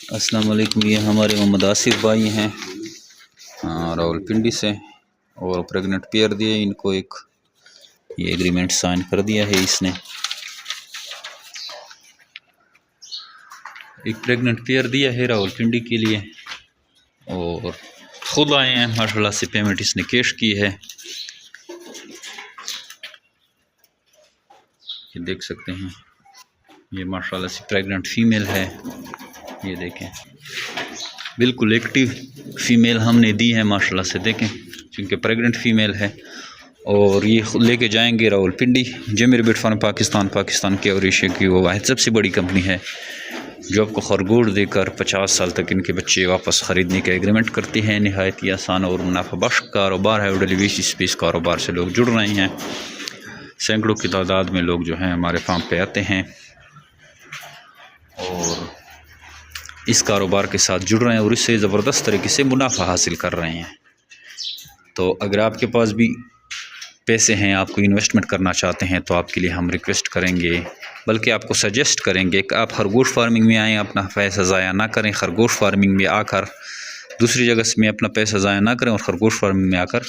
अस्सलाम वालेकुम। ये हमारे मोहम्मद आसिफ भाई हैं रावलपिंडी से, और प्रेग्नेंट पेयर दिए इनको एक ये एग्रीमेंट साइन कर दिया है इसने। एक प्रेग्नेंट पेयर दिया है रावलपिंडी के लिए और ख़ुद आए हैं माशाल्लाह से। पेमेंट इसने कैश की है, ये देख सकते हैं। ये माशाल्लाह से प्रेग्नेंट फीमेल है, ये देखें बिल्कुल एक्टिव फीमेल हमने दी है माशाल्लाह से। देखें क्योंकि प्रेग्नेंट फीमेल है और ये लेके जाएंगे रावलपिंडी। जमीर बिट फार्म पाकिस्तान के और एशिया की वो वाहिद सबसे बड़ी कंपनी है जो आपको खरगोश देकर 50 साल तक इनके बच्चे वापस ख़रीदने का एग्रीमेंट करती है। नहायत ही आसान और मुनाफा बख्श कारोबार है और डेलीवेशन स्पेस कारोबार से लोग जुड़ रहे हैं। सैकड़ों की तादाद में लोग जो हैं हमारे फार्म पे आते हैं और इस कारोबार के साथ जुड़ रहे हैं और इससे ज़बरदस्त तरीके से मुनाफा हासिल कर रहे हैं। तो अगर आपके पास भी पैसे हैं, आपको इन्वेस्टमेंट करना चाहते हैं, तो आपके लिए हम रिक्वेस्ट करेंगे, बल्कि आपको सजेस्ट करेंगे कि आप खरगोश फार्मिंग में आएँ, अपना पैसा ज़ाया ना करें। खरगोश फार्मिंग में आकर दूसरी जगह में अपना पैसा ज़ाया ना करें और खरगोश फार्मिंग में आकर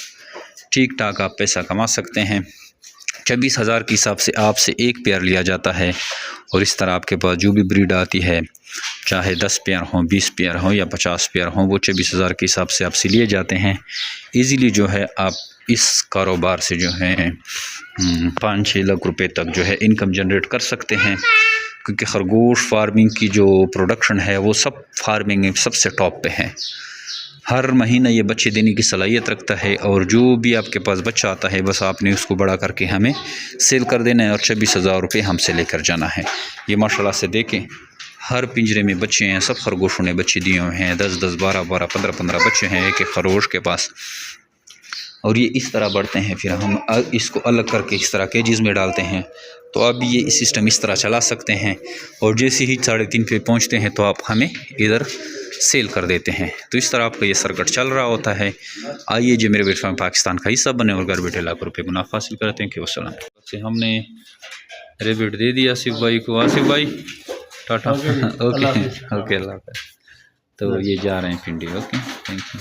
ठीक ठाक आप पैसा कमा सकते हैं। 26,000 के हिसाब से आपसे एक पेयर लिया जाता है और इस तरह आपके पास जो भी ब्रीड आती है, चाहे 10 पेयर हों, 20 पेयर हों या 50 पेयर हों, वो 26,000 के हिसाब से आपसे लिए जाते हैं। इजीली जो है आप इस कारोबार से जो है 5-6 लाख रुपए तक जो है इनकम जनरेट कर सकते हैं, क्योंकि खरगोश फार्मिंग की जो प्रोडक्शन है वो सब फार्मिंग में सबसे टॉप पे है। हर महीना ये बच्चे देने की सलाहियत रखता है और जो भी आपके पास बच्चा आता है बस आपने उसको बड़ा करके हमें सेल कर देना है और 26,000 रुपये हमसे लेकर जाना है। ये माशाल्लाह से देखें, हर पिंजरे में बच्चे हैं, सब खरगोशों ने बच्चे दिए हुए हैं। 10-10, 12-12, 15-15 बच्चे हैं एक एक खरगोश के पास और ये इस तरह बढ़ते हैं। फिर हम इसको अलग करके इस तरह केजेस में डालते हैं। तो अब ये सिस्टम इस तरह चला सकते हैं और जैसे ही 3.5 पे पहुँचते हैं तो आप हमें इधर सेल कर देते हैं। तो इस तरह आपका ये सर्किट चल रहा होता है। आइए जो मेरे बिट फार्म पाकिस्तान का हिस्सा बने और घर बैठे लाखों रुपये मुनाफा हासिल करते हैं। कि वसलाम से हमने रेबिट दे दिया आसिफ भाई को। आसिफ भाई टाटा। ओके ओके, अल्लाह हाफ़िज़। तो ये जा रहे हैं पिंडी। Okay, thank you.